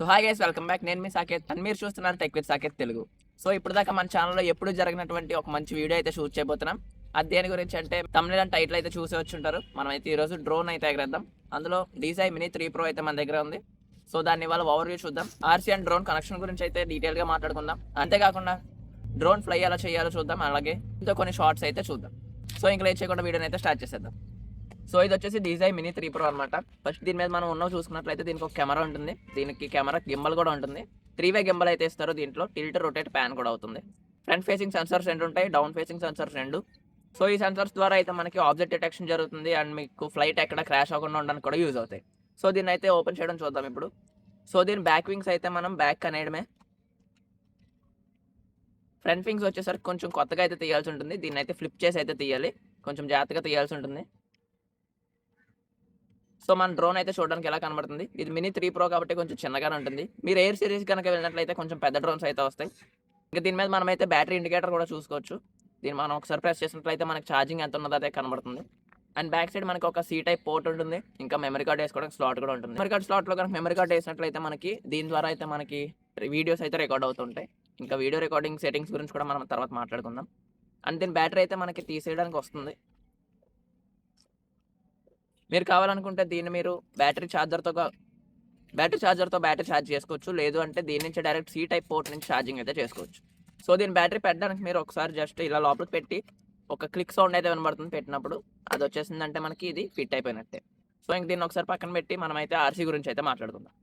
So hi guys, welcome back. నేను మీ Saketh and మీరు చూస్తున్నారు tech with Saketh Telugu. So ఇప్పుడు దాకా మన ఛానల్లో ఎప్పుడు జరిగినటువంటి ఒక మంచి వీడియో అయితే షూట్ చేయబోతున్నాం. అది దేని గురించి అంటే తమిళ టైటిల్ అయితే చూసి వచ్చి ఉంటారు. మనం అయితే ఈరోజు డ్రోన్ అయితే ఎగరేద్దాం. అందులో DJI Mini 3 Pro అయితే మన దగ్గర ఉంది. సో దాన్ని ఇవాళ ఓవర్వ్యూ చూద్దాం. RC అండ్ డ్రోన్ కనెక్షన్ గురించి అయితే డీటెయిల్గా మాట్లాడుకుందాం. అంతేకాకుండా డ్రోన్ ఫ్లై ఎలా చేయాలో చూద్దాం. అలాగే ఇంకా కొన్ని షార్ట్స్ అయితే చూద్దాం. సో ఇంకా లేట్ చేయకుండా వీడియోని అయితే స్టార్ట్ చేసేద్దాం. సో ఇది వచ్చేసి DJI Mini 3 Pro అనమాట. ఫస్ట్ దీని మీద మనం ఉన్నవి చూసుకున్నట్లయితే దీనికి ఒక కెమెరా ఉంటుంది. దీనికి కెమెరా గింబల్ కూడా ఉంటుంది. 3-వే గింబల్ అయితే ఇస్తారు. దీంట్లో టిల్ట్ రొటేట్ ప్యాన్ కూడా అవుతుంది. ఫ్రంట్ ఫేసింగ్ సెన్సర్స్ 2 ఉంటాయి, డౌన్ ఫేసింగ్ సెన్సర్స్ 2. సో ఈ సెన్సర్స్ ద్వారా అయితే మనకి ఆబ్జెక్ట్ డిటెక్షన్ జరుగుతుంది అండ్ మీకు ఫ్లైట్ ఎక్కడ క్రాష్ అవ్వకుండా ఉండడానికి కూడా యూజ్ అవుతాయి. సో దీన్ని అయితే ఓపెన్ చేయడం చూద్దాం ఇప్పుడు. సో దీని బ్యాక్ వింగ్స్ అయితే మనం బ్యాక్ అనేయడమే. ఫ్రంట్ వింగ్స్ వచ్చేసరికి కొంచెం కొత్తగా అయితే తీయాల్సి ఉంటుంది. దీన్ని అయితే ఫ్లిప్ చేసి అయితే తీయాలి, కొంచెం జాగ్రత్తగా తీయాల్సి ఉంటుంది. సో మన డ్రోన్ అయితే చూడడానికి ఎలా కనబడుతుంది. ఇది Mini 3 Pro కాబట్టి కొంచెం చిన్నగానే ఉంటుంది. మీరు ఎయిర్ సిరీస్ కనుక వెళ్ళినట్లయితే కొంచెం పెద్ద డ్రోన్స్ అయితే వస్తాయి. ఇంకా దీని మీద మనమైతే బ్యాటరీ ఇండికేటర్ కూడా చూసుకోవచ్చు. దీన్ని మనం ఒకసారి ప్రెస్ చేసినట్లయితే మనకి ఛార్జింగ్ ఎంత ఉన్నదో అదే కనబడుతుంది. అండ్ బ్యాక్ సైడ్ మనకి ఒక C-type పోర్ట్ ఉంటుంది. ఇంకా మెమరీ కార్డ్ వేసుకోవడానికి స్లాట్ కూడా ఉంటుంది. మెమరీ కార్డ్ స్లాట్లో కనుక మెమరీ కార్డ్ వేసినట్లయితే మనకి దీని ద్వారా అయితే మనకి వీడియోస్ అయితే రికార్డ్ అవుతుంటాయి. ఇంకా వీడియో రికార్డింగ్ సెట్టింగ్స్ గురించి కూడా మనం తర్వాత మాట్లాడుకుందాం. అండ్ దీని బ్యాటరీ అయితే మనకి తీసేయడానికి వస్తుంది. మీరు కావాలనుకుంటే దీన్ని మీరు బ్యాటరీ ఛార్జర్తో బ్యాటరీ ఛార్జ్ చేసుకోవచ్చు. లేదు అంటే దీని నుంచి డైరెక్ట్ C-type పోర్ట్ నుంచి ఛార్జింగ్ అయితే చేసుకోవచ్చు. సో దీని బ్యాటరీ పెట్టడానికి మీరు ఒకసారి జస్ట్ ఇలా లోపలికి పెట్టి ఒక క్లిక్ సౌండ్ అయితే వినబడుతుంది. పెట్టినప్పుడు అది వచ్చేసిందంటే మనకి ఇది ఫిట్ అయిపోయినట్టే. సో ఇంక దీన్ని ఒకసారి పక్కన పెట్టి మనం అయితే RC గురించి అయితే మాట్లాడుకుందాం.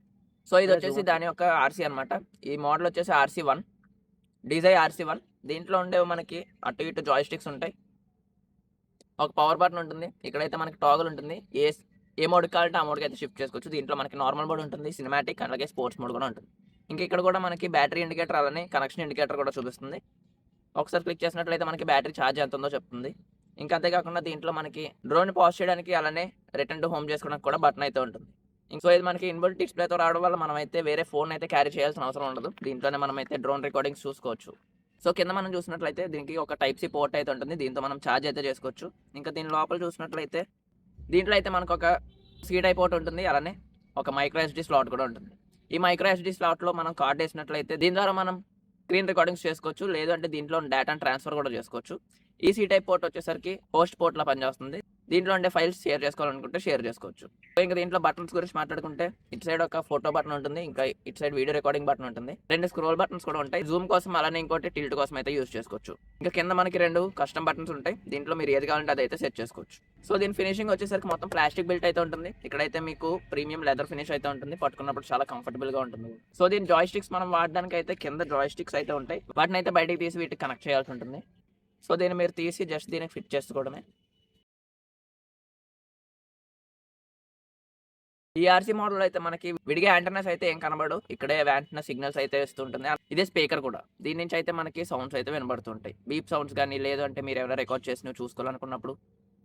సో ఇది వచ్చేసి దాని యొక్క RC అనమాట. ఈ మోడల్ వచ్చేసి RC1, DJI RC1. దీంట్లో ఉండేవి మనకి అటు ఇటు జాయిస్టిక్స్ ఉంటాయి. ఒక పవర్ బటన్ ఉంటుంది. ఇక్కడైతే మనకి టాగుల్ ఉంటుంది. ఏ మోడ్ కావాలంటే ఆ మోడ్కి అయితే షిఫ్ట్ చేసుకోవచ్చు. దీంట్లో మనకి నార్మల్ మోడ్ ఉంటుంది, సినిమాటిక్, అలాగే స్పోర్ట్స్ మోడ్ కూడా ఉంటుంది. ఇంకా ఇక్కడ కూడా మనకి బ్యాటరీ ఇండికేటర్ అలానే కనెక్షన్ ఇండికేటర్ కూడా చూపిస్తుంది. ఒకసారి క్లిక్ చేసినట్లయితే మనకి బ్యాటరీ ఛార్జ్ ఎంత ఉందో చెప్తుంది. ఇంకా అంతేకాకుండా దీంట్లో మనకి డ్రోన్ పాజ్ చేయడానికి అలానే రిటర్న్ టు హోమ్ చేసుకోవడానికి కూడా బటన్ అయితే ఉంటుంది. సో ఇది మనకి ఇన్బుల్ట్ డిస్ప్లేతో రావడం వల్ల మనం అయితే వేరే ఫోన్ అయితే క్యారీ చేయాల్సిన అవసరం ఉండదు. దీంట్లోనే మనం అయితే డ్రోన్ రికార్డింగ్స్ చూసుకోవచ్చు. సో కింద మనం చూసినట్లయితే దీనికి ఒక Type-C పోర్ట్ అయితే ఉంటుంది. దీంతో మనం ఛార్జ్ అయితే చేసుకోవచ్చు. ఇంకా దీని లోపల చూసినట్లయితే దీంట్లో అయితే మనకు ఒక C-type పోర్ట్ ఉంటుంది. అలానే ఒక మైక్రో SD స్లాట్ కూడా ఉంటుంది. ఈ మైక్రో SD స్లాట్లో మనం కార్డ్ వేసినట్లయితే దీని ద్వారా మనం స్క్రీన్ రికార్డింగ్స్ చేసుకోవచ్చు. లేదు అంటే దీంట్లో డేటాను ట్రాన్స్ఫర్ కూడా చేసుకోవచ్చు. ఈ C-type పోర్ట్ వచ్చేసరికి హోస్ట్ పోర్ట్లా పనిచేస్తుంది. దీంట్లో ఉండే ఫైల్స్ షేర్ చేసుకోవాలనుకుంటే షేర్ చేసుకోవచ్చు. సో ఇంకా దీంట్లో బటన్స్ గురించి మాట్లాడుకుంటే ఇటు సైడ్ ఒక ఫోటో బటన్ ఉంటుంది. ఇంకా ఇటు సైడ్ వీడియో రికార్డింగ్ బటన్ ఉంటుంది. 2 స్క్రోల్ బటన్స్ కూడా ఉంటాయి. జూమ్ కోసం అలానే ఇంకోటి టిల్ట్ కోసం అయితే యూజ్ చేసుకోవచ్చు. ఇంకా కింద మనకి 2 కస్టమ్ బటన్స్ ఉంటాయి. దీంట్లో మీరు ఏది కావాలంటే అది అయితే సెట్ చేసుకోవచ్చు. సో దీని ఫినిషింగ్ వచ్చేసరికి మొత్తం ప్లాస్టిక్ బిల్ట్ అయితే ఉంటుంది. ఇక్కడైతే మీకు ప్రీమియం లెదర్ ఫినిష్ అయితే ఉంటుంది. పట్టుకున్నప్పుడు చాలా కంఫర్టబుల్ గా ఉంటుంది. సో దీని జాయిస్టిక్స్ మనం వాడడానికి అయితే కింద జాయిస్టిక్స్ అయితే ఉంటాయి. వాటిని అయితే బయటకు తీసి వీటికి కనెక్ట్ చేయాల్సి ఉంటుంది. సో దీన్ని మీరు తీసి జస్ట్ దీనికి ఫిట్ చేసుకోవడమే. ఈ RC మోడల్ అయితే మనకి విడిగా యాంటెనాస్ అయితే ఏం కనబడు. ఇక్కడే యాంటెనా సిగ్నల్స్ అయితే ఇస్తుంటుంది. ఇదే స్పీకర్ కూడా. దీని నుంచి అయితే మనకి సౌండ్స్ అయితే వినబడుతుంటాయి. బీప్ సౌండ్స్ కానీ, లేదు అంటే మీరు ఎవరైనా రికార్డ్ చేసి చూసుకోవాలనుకున్నప్పుడు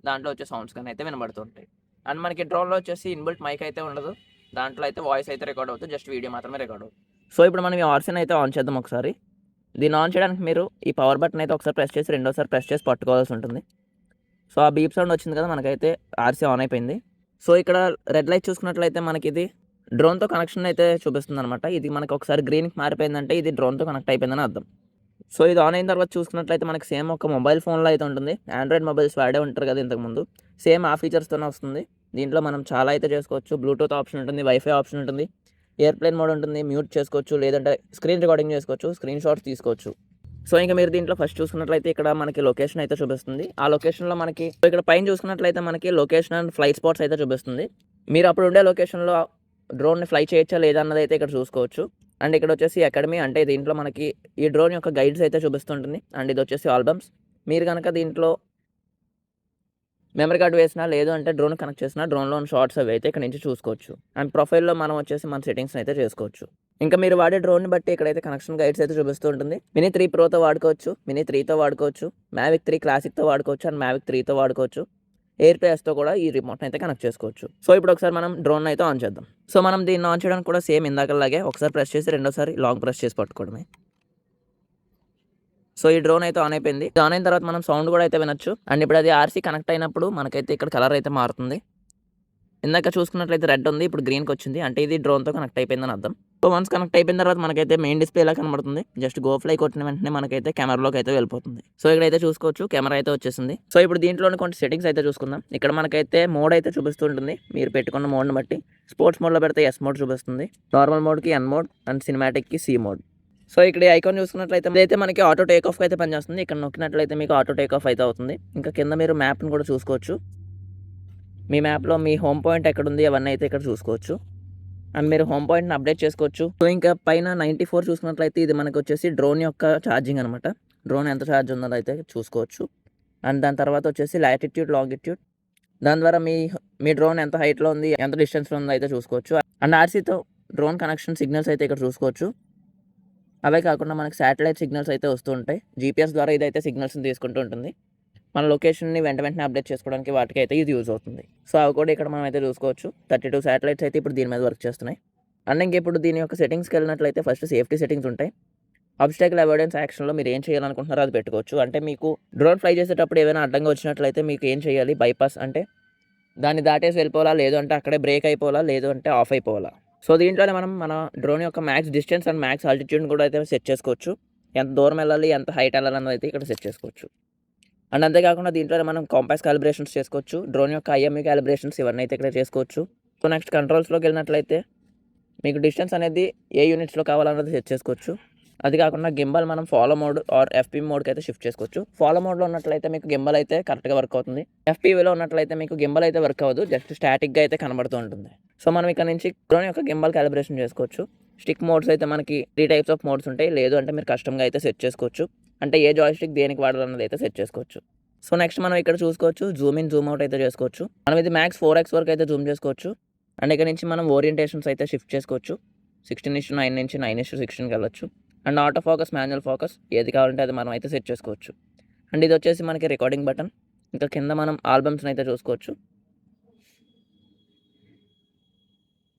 దాంట్లో వచ్చే సౌండ్స్ కానీ అయితే వినబడుతుంటాయి. అండ్ మనకి డ్రోన్లో వచ్చేసి ఇన్బుల్ట్ మైక్ అయితే ఉండదు. దాంట్లో అయితే వాయిస్ అయితే రికార్డ్ అవుతుంది, జస్ట్ వీడియో మాత్రమే రికార్డ్ అవుతుంది. సో ఇప్పుడు మనం ఈ RCని అయితే ఆన్ చేద్దాం ఒకసారి. దీన్ని ఆన్ చేయడానికి మీరు ఈ పవర్ బటన్ అయితే ఒకసారి ప్రెస్ చేసి రెండోసారి ప్రెస్ చేసి పట్టుకోవాల్సి ఉంటుంది. సో ఆ బీప్ సౌండ్ వచ్చింది కదా, మనకైతే RC ఆన్ అయిపోయింది. సో ఇక్కడ రెడ్ లైట్ చూసుకున్నట్లయితే మనకి ఇది డ్రోన్తో కనెక్షన్ అయితే చూపిస్తుంది అనమాట. ఇది మనకి ఒకసారి గ్రీన్కి మారిపోయిందంటే ఇది డ్రోన్తో కనెక్ట్ అయిపోయిందని అర్థం. సో ఇది ఆన్ అయిన తర్వాత చూసుకున్నట్లయితే మనకి సేమ్ ఒక మొబైల్ ఫోన్లో అయితే ఉంటుంది. ఆండ్రాయిడ్ మొబైల్స్ వాడే ఉంటారు కదా ఇంతకుముందు, సేమ్ ఆ ఫీచర్స్తోనే వస్తుంది. దీంట్లో మనం చాలా అయితే చేసుకోవచ్చు. బ్లూటూత్ ఆప్షన్ ఉంటుంది, వైఫై ఆప్షన్ ఉంటుంది, ఎయిర్ప్లేన్ మోడ్ ఉంటుంది, మ్యూట్ చేసుకోవచ్చు, లేదంటే స్క్రీన్ రికార్డింగ్ చేసుకోవచ్చు, స్క్రీన్ షాట్స్ తీసుకోవచ్చు. సో ఇంకా మీరు దీంట్లో ఫస్ట్ చూసుకున్నట్లయితే ఇక్కడ మనకి లొకేషన్ అయితే చూపిస్తుంది. ఆ లొకేషన్లో మనకి ఇక్కడ పైన చూసుకున్నట్లయితే మనకి లొకేషన్ అండ్ ఫ్లైట్ స్పాట్స్ అయితే చూపిస్తుంది. మీరు అప్పుడు ఉండే లొకేషన్లో డ్రోన్ని ఫ్లై చేయొచ్చా లేదా అన్నది అయితే ఇక్కడ చూసుకోవచ్చు. అండ్ ఇక్కడ వచ్చేసి అకాడమీ, అంటే దీంట్లో మనకి ఈ డ్రోన్ యొక్క గైడ్స్ అయితే చూపిస్తుంటుంది. అండ్ ఇది వచ్చేసి ఆల్బమ్స్. మీరు కనుక దీంట్లో మెమరీ కార్డ్ వేసినా, లేదు అంటే డ్రోన్ కనెక్ట్ చేసినా డ్రోన్లో షార్ట్స్ అవి అయితే ఇక్కడ నుంచి చూసుకోవచ్చు. అండ్ ప్రొఫైల్లో మనం వచ్చేసి మన సెట్టింగ్స్ అయితే చేసుకోవచ్చు. ఇంకా మీరు వాడే డ్రోన్ బట్టి ఇక్కడైతే కనెక్షన్ గైడ్స్ అయితే చూపిస్తూ ఉంటుంది. Mini 3 Proతో వాడుకోవచ్చు, Mini 3తో వాడుకోవచ్చు, Mavic 3 Classicతో వాడుకోవచ్చు, అండ్ Mavic 3తో వాడుకోవచ్చు. ఎయిర్ప్లేస్తో కూడా ఈ రిమోట్ని అయితే కనెక్ట్ చేసుకోవచ్చు. సో ఇప్పుడు ఒకసారి మనం డ్రోన్ అయితే ఆన్ చేద్దాం. సో మనం దీన్ని ఆన్ చేయడానికి కూడా సేమ్ ఇందాకలాగే ఒకసారి ప్రెస్ చేసి రెండోసారి లాంగ్ ప్రెస్ చేసి పట్టుకోవడమే. సో ఈ డ్రోన్ అయితే ఆన్ అయిపోయింది. ఆన్ అయిన తర్వాత మనం సౌండ్ కూడా అయితే వినొచ్చు. అండ్ ఇప్పుడు అది RC కనెక్ట్ అయినప్పుడు మనకైతే ఇక్కడ కలర్ అయితే మారుతుంది. ఇందాక చూసుకున్నట్లయితే రెడ్ ఉంది, ఇప్పుడు గ్రీన్కి వచ్చింది, అంటే ఇది డ్రోన్తో కనెక్ట్ అయిపోయిందని అర్థం. సో వన్స్ కనెక్ట్ అయిపోయిన తర్వాత మనకైతే మెయిన్ డిస్ప్లే ఎలా కనబడుతుంది, జస్ట్ గో ఫ్లై కొట్టిన వెంటనే మనకైతే కెమెరాలోకి అయితే వెళ్ళిపోతుంది. సో ఇక్కడైతే చూసుకోవచ్చు కెమెరా అయితే వచ్చేసింది. సో ఇప్పుడు దీంట్లోని కొన్ని సెట్టింగ్స్ అయితే చూసుకుందాం. ఇక్కడ మనకైతే మోడ్ అయితే చూపిస్తుంటుంది, మీరు పెట్టుకున్న మోడ్ని బట్టి. స్పోర్ట్స్ మోడ్లో పెడితే ఎస్ మోడ్ చూపిస్తుంది, నార్మల్ మోడ్కి ఎన్ మోడ్ అండ్ సినిమాటిక్కి సి మోడ్. సో ఇక్కడ ఈ ఐకాన్ చూసుకున్నట్లయితే ఇదైతే మనకి ఆటో టేక్ ఆఫ్ అయితే పనిచేస్తుంది. ఇక్కడ నొక్కినట్లయితే మీకు ఆటో టేక్ ఆఫ్ అయితే అవుతుంది. ఇంకా కింద మీరు మ్యాప్ని కూడా చూసుకోవచ్చు, మీ మ్యాప్లో మీ హోమ్ పాయింట్ ఎక్కడ ఉంది అవన్నీ అయితే ఇక్కడ చూసుకోవచ్చు. అండ్ మీరు హోమ్ పాయింట్ని అప్డేట్ చేసుకోవచ్చు. సో ఇంకా పైన 94 చూసుకున్నట్లయితే ఇది మనకు వచ్చేసి డ్రోన్ యొక్క ఛార్జింగ్ అనమాట. డ్రోన్ ఎంత ఛార్జ్ ఉందో అయితే చూసుకోవచ్చు. అండ్ దాని తర్వాత వచ్చేసి లాటిట్యూడ్, లాంగిట్యూడ్, దాని ద్వారా మీ డ్రోన్ ఎంత హైట్లో ఉంది, ఎంత డిస్టెన్స్లో ఉందో అయితే చూసుకోవచ్చు. అండ్ ఆర్సీతో డ్రోన్ కనెక్షన్ సిగ్నల్స్ అయితే ఇక్కడ చూసుకోవచ్చు. అవే కాకుండా మనకి శాటిలైట్ సిగ్నల్స్ అయితే వస్తూ ఉంటాయి. జీపీఎస్ ద్వారా ఇదైతే సిగ్నల్స్ని తీసుకుంటూ ఉంటుంది. మన లొకేషన్ని వెంటనే అప్డేట్ చేసుకోవడానికి వాటికి అయితే ఇది యూజ్ అవుతుంది. సో అవి కూడా ఇక్కడ మనం అయితే చూసుకోవచ్చు. 32 శాటిలైట్స్ అయితే ఇప్పుడు దీని మీద వర్క్ చేస్తున్నాయి. అండ్ ఇంక ఇప్పుడు దీని యొక్క సెట్టింగ్స్కి వెళ్ళినట్లయితే ఫస్ట్ సేఫ్టీ సెట్టింగ్స్ ఉంటాయి. ఆబ్స్టాకిల్ అవాయిడెన్స్ యాక్షన్లో మీరు ఏం చేయాలనుకుంటున్నారో అది పెట్టుకోవచ్చు. అంటే మీకు డ్రోన్ ఫ్లై చేసేటప్పుడు ఏమైనా అడ్డంగా వచ్చినట్లయితే మీకు ఏం చేయాలి, బైపాస్ అంటే దాన్ని దాటేసి వెళ్ళిపోవాలా, లేదు అంటే అక్కడే బ్రేక్ అయిపోవాలా, లేదు అంటే ఆఫ్ అయిపోవాలా. సో దీంట్లోనే మనం మన డ్రోన్ యొక్క మ్యాక్స్ డిస్టెన్స్ అండ్ మ్యాక్స్ ఆల్టిట్యూడ్ని కూడా అయితే సెట్ చేసుకోవచ్చు. ఎంత దూరం వెళ్ళాలి, ఎంత హైట్ వెళ్ళాలి అన్నది అయితే ఇక్కడ సెట్ చేసుకోవచ్చు. అండ్ అంతేకాకుండా దీంట్లోనే మనం కాంపాస్ క్యాలిబ్రేషన్స్ చేసుకోవచ్చు, డ్రోన్ యొక్క ఐఎంఈ క్యాలిబ్రేషన్స్ ఇవన్నీ అయితే ఇక్కడ చేసుకోవచ్చు. సో నెక్స్ట్ కంట్రోల్స్లోకి వెళ్ళినట్లయితే మీకు డిస్టెన్స్ అనేది ఏ యూనిట్స్లో కావాలన్నది సెట్ చేసుకోవచ్చు. అది కాకుండా గింబల్ మనం ఫాలో మోడ్ ఆర్ ఎఫ్పీ మోడ్కి అయితే షిఫ్ట్ చేసుకోవచ్చు. ఫాలో మోడ్లో ఉన్నట్లయితే మీకు గింబల్ అయితే కరెక్ట్గా వర్క్ అవుతుంది. ఎఫ్పీవీలో ఉన్నట్లయితే మీకు గింబల్ అయితే వర్క్ అవ్వదు, జస్ట్ స్టాటిక్గా అయితే కనబడుతూ ఉంటుంది. సో మనం ఇక్కడ నుంచి డ్రోన్ యొక్క గింబల్ క్యాలిబ్రేషన్ చేసుకోవచ్చు. స్టిక్ మోడ్స్ అయితే మనకి 3 టైప్స్ ఆఫ్ మోడ్స్ ఉంటాయి, లేదు అంటే మీరు కస్టమ్గా అయితే సెట్ చేసుకోవచ్చు. అంటే ఏ జాయిస్టిక్ దేనికి వాడాలన్నది అయితే సెట్ చేసుకోవచ్చు. సో నెక్స్ట్ మనం ఇక్కడ చూసుకోవచ్చు, జూమ్ ఇన్ జూమ్ అవుట్ అయితే చేసుకోవచ్చు. మనం ఇది మ్యాక్స్ 4x వరకు అయితే జూమ్ చేసుకోవచ్చు. అండ్ ఇక్కడ నుంచి మనం ఓరియంటేషన్స్ అయితే షిఫ్ట్ చేసుకోవచ్చు. 16:9 నుంచి 9:16కి వెళ్ళొచ్చు. And auto focus, manual focus ఏది కావాలంటే అది మనం అయితే సెట్ చేసుకోవచ్చు. అండ్ ఇది వచ్చేసి మనకి రికార్డింగ్ బటన్. ఇంకా కింద మనం ఆల్బమ్స్ని అయితే చూసుకోవచ్చు.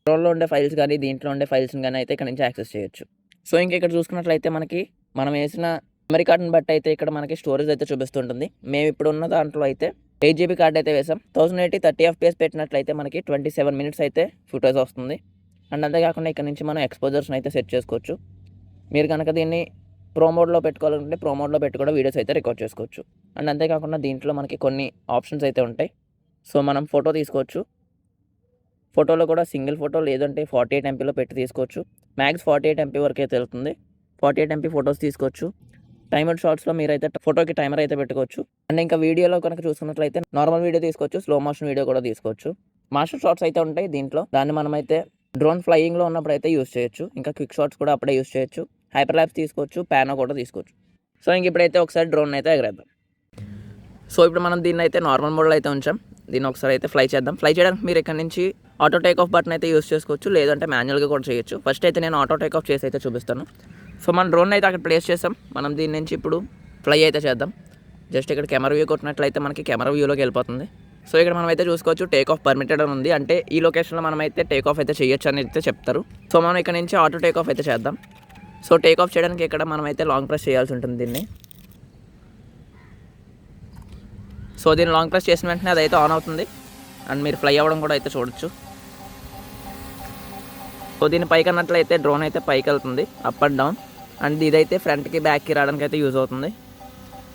డ్రోన్లో ఉండే ఫైల్స్ కానీ దీంట్లో ఉండే ఫైల్స్ని కానీ అయితే ఇక్కడ నుంచి యాక్సెస్ చేయొచ్చు. సో ఇంకా ఇక్కడ చూసుకున్నట్లయితే మనకి మనం వేసిన మెమరీ కార్డ్ని బట్టి అయితే ఇక్కడ మనకి స్టోరేజ్ అయితే చూపిస్తుంటుంది. మేము ఇప్పుడు ఉన్న దాంట్లో అయితే 8 GB కార్డ్ అయితే వేసాం. 1080 30 FPS పెట్టినట్లయితే మనకి 27 minutes అయితే ఫుటేజ్ వస్తుంది. అండ్ అంతేకాకుండా ఇక్కడ నుంచి మనం ఎక్స్పోజర్స్ని అయితే సెట్ చేసుకోవచ్చు. మీరు కనుక దీన్ని ప్రో మోడ్లో పెట్టుకోవాలంటే ప్రో మోడ్లో పెట్టి కూడా వీడియోస్ అయితే రికార్డ్ చేసుకోవచ్చు. అండ్ అంతేకాకుండా దీంట్లో మనకి కొన్ని ఆప్షన్స్ అయితే ఉంటాయి. సో మనం ఫోటో తీసుకోవచ్చు. ఫోటోలో కూడా సింగిల్ ఫోటో లేదంటే 48 MPలో పెట్టి తీసుకోవచ్చు. మ్యాక్స్ 48 MP వరకు అయితే వెళ్తుంది. 48 MP ఫొటోస్ తీసుకోవచ్చు. టైమర్ షార్ట్స్లో మీరైతే ఫోటోకి టైమర్ అయితే పెట్టుకోవచ్చు. అండ్ ఇంకా వీడియోలో కనుక చూసుకున్నట్లయితే నార్మల్ వీడియో తీసుకోవచ్చు, స్లో మోషన్ వీడియో కూడా తీసుకోవచ్చు. మాస్టర్ షార్ట్స్ అయితే ఉంటాయి దీంట్లో, దాన్ని మనమైతే డ్రోన్ ఫ్లయింగ్లో ఉన్నప్పుడు అయితే యూస్ చేయొచ్చు. ఇంకా క్విక్ షార్ట్స్ కూడా అప్పుడే యూస్ చేయొచ్చు. హైపర్ ల్యాప్స్ తీసుకోవచ్చు, పానో కూడా తీసుకోవచ్చు. సో ఇంక ఇప్పుడైతే ఒకసారి డ్రోన్ అయితే ఎగరేద్దాం. సో ఇప్పుడు మనం దీన్ని అయితే నార్మల్ మోడ్లో అయితే ఉంచాం. దీన్ని ఒకసారి అయితే ఫ్లై చేద్దాం. ఫ్లై చేయడానికి మీరు ఇక్కడ నుంచి ఆటో టేక్ ఆఫ్ బటన్ అయితే యూస్ చేసుకోవచ్చు, లేదంటే మాన్యువల్గా కూడా చేయొచ్చు. ఫస్ట్ అయితే నేను ఆటో టేక్ ఆఫ్ చేసి అయితే చూపిస్తాను. సో మన డ్రోన్ అయితే అక్కడ ప్లేస్ చేసాం. మనం దీని నుంచి ఇప్పుడు ఫ్లై అయితే చేద్దాం. జస్ట్ ఇక్కడ కెమెరా వ్యూ కొట్టినట్లయితే మనకి కెమెరా వ్యూలోకి వెళ్ళిపోతుంది. సో ఇక్కడ మనం అయితే చూసుకోవచ్చు టేక్ ఆఫ్ పర్మిటెడ్ అని ఉంది, అంటే ఈ లొకేషన్లో మనం అయితే టేక్ ఆఫ్ అయితే చేయొచ్చు అని అయితే చెప్తారు. సో మనం ఇక్కడ నుంచి ఆటో టేక్ ఆఫ్ అయితే చేద్దాం. సో టేక్ ఆఫ్ చేయడానికి ఇక్కడ మనం అయితే లాంగ్ ప్రెస్ చేయాల్సి ఉంటుంది దీన్ని. సో దీన్ని లాంగ్ ప్రెస్ చేసిన వెంటనే అది అయితే ఆన్ అవుతుంది అండ్ మీరు ఫ్లై అవ్వడం కూడా అయితే చూడొచ్చు. సో దీన్ని పైకి అన్నట్లయితే డ్రోన్ అయితే పైకి వెళ్తుంది, అప్ అండ్ డౌన్. అండ్ ఇదైతే ఫ్రంట్కి బ్యాక్కి రావడానికి అయితే యూజ్ అవుతుంది.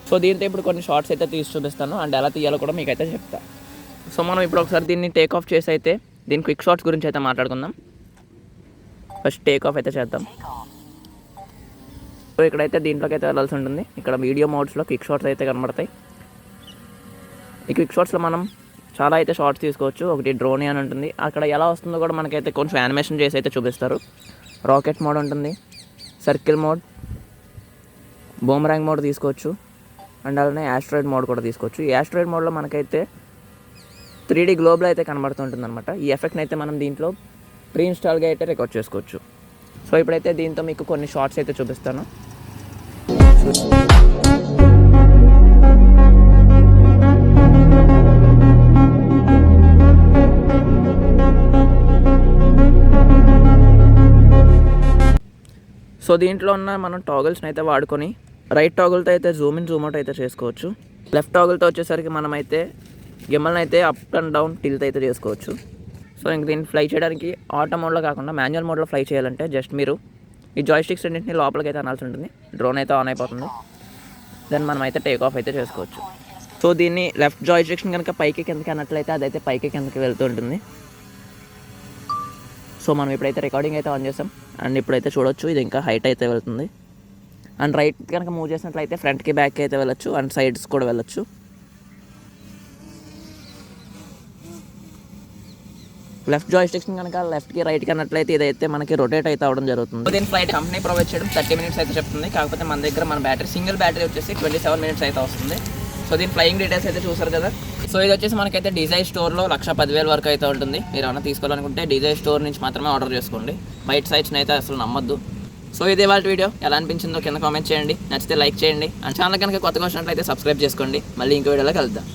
సో దీంతో ఇప్పుడు కొన్ని షార్ట్స్ అయితే తీసి చూపిస్తాను అండ్ ఎలా తీయాలో కూడా మీకు అయితే చెప్తాను. సో మనం ఇప్పుడు ఒకసారి దీన్ని టేక్ ఆఫ్ చేసి అయితే దీని క్విక్ షాట్స్ గురించి అయితే మాట్లాడుకుందాం. ఫస్ట్ టేక్ ఆఫ్ అయితే చేద్దాం. సో ఇక్కడైతే దీంట్లోకి అయితే వెళ్ళాల్సి ఉంటుంది. ఇక్కడ వీడియో మోడ్స్లో క్విక్ షాట్స్ అయితే కనబడతాయి. ఈ క్విక్ షాట్స్లో మనం చాలా అయితే షార్ట్స్ తీసుకోవచ్చు. ఒకటి డ్రోన్ అని ఉంటుంది, అక్కడ ఎలా వస్తుందో కూడా మనకైతే కొంచెం యానిమేషన్ చేసి అయితే చూపిస్తారు. రాకెట్ మోడ్ ఉంటుంది, సర్కిల్ మోడ్, బూమరాంగ్ మోడ్ తీసుకోవచ్చు. అండ్ అలానే యాస్ట్రాయిడ్ మోడ్ కూడా తీసుకోవచ్చు. ఈ యాస్ట్రాయిడ్ మోడ్లో మనకైతే 3D గ్లోబ్లో అయితే కనబడుతుంటుంది అనమాట. ఈ ఎఫెక్ట్ని అయితే మనం దీంట్లో ప్రీ ఇన్స్టాల్గా అయితే రికార్డ్ చేసుకోవచ్చు. సో ఇప్పుడైతే దీంతో మీకు కొన్ని షార్ట్స్ అయితే చూపిస్తాను. సో దీంట్లో ఉన్న మనం టాగిల్స్ని అయితే వాడుకొని రైట్ టాగిల్తో అయితే జూమ్ ఇన్ జూమ్ అవుట్ అయితే చేసుకోవచ్చు. లెఫ్ట్ టాగిల్తో వచ్చేసరికి మనమైతే గిమ్మల్ని అయితే అప్ అండ్ డౌన్ టిల్ట్ అయితే చేసుకోవచ్చు. సో ఇంక దీన్ని ఫ్లై చేయడానికి ఆటో మోడ్లో కాకుండా మాన్యువల్ మోడ్లో ఫ్లై చేయాలంటే జస్ట్ మీరు ఈ జాయ్ స్టిక్స్ రెండింటిని లోపలికి అయితే అనాల్సి ఉంటుంది. డ్రోన్ అయితే ఆన్ అయిపోతుంది. దెన్ మనం అయితే టేక్ ఆఫ్ అయితే చేసుకోవచ్చు. సో దీన్ని లెఫ్ట్ జాయ్ స్టిక్స్ని కనుక పైకి కిందకి అన్నట్లయితే అదైతే పైకి కిందకి వెళ్తూ ఉంటుంది. సో మనం ఇప్పుడైతే రికార్డింగ్ అయితే ఆన్ చేసాం అండ్ ఇప్పుడైతే చూడొచ్చు ఇది ఇంకా హైట్ అయితే వెళ్తుంది. అండ్ రైట్ కనుక మూవ్ చేసినట్లయితే ఫ్రంట్కి బ్యాక్కి అయితే వెళ్ళొచ్చు అండ్ సైడ్స్ కూడా వెళ్ళొచ్చు. లెఫ్ట్ జాయ్ స్టిక్స్ని కనుక లెఫ్ట్కి రైట్కి అన్నట్లయితే ఇదైతే మనకి రొటేట్ అయితే అవ్వడం జరుగుతుంది. దీని ఫ్లైట్ కంపెనీ ప్రొవైడ్ చేయడం 30 మినిట్స్ అయితే చెప్తుంది. కాకపోతే మన దగ్గర మన బ్యాటరీ సింగిల్ బ్యాటరీ వచ్చేసి 27 మినిట్స్ అయితే వస్తుంది. సో దీని ఫ్లయింగ్ డీటెయిల్స్ అయితే చూసారు కదా. సో ఇది వచ్చేసి మనకైతే డిజైర్ స్టోర్లో 1,10,000 వరకు అయితే ఉంటుంది. మీరు ఏమైనా తీసుకోవాలనుకుంటే డిజైర్ స్టోర్ నుంచి మాత్రమే ఆర్డర్ చేసుకోండి. బయట సైట్స్ని అయితే అసలు నమ్మొద్దు. సో ఇదే వాళ్ళ వీడియో ఎలా అనిపించిందో కింద కామెంట్ చేయండి. నచ్చితే లైక్ చేయండి అండ్ ఛానల్ కనుక కొత్తగా వచ్చినట్లయితే సబ్స్క్రైబ్ చేసుకోండి. మళ్ళీ ఇంకో వీడియోలో కలుద్దాం.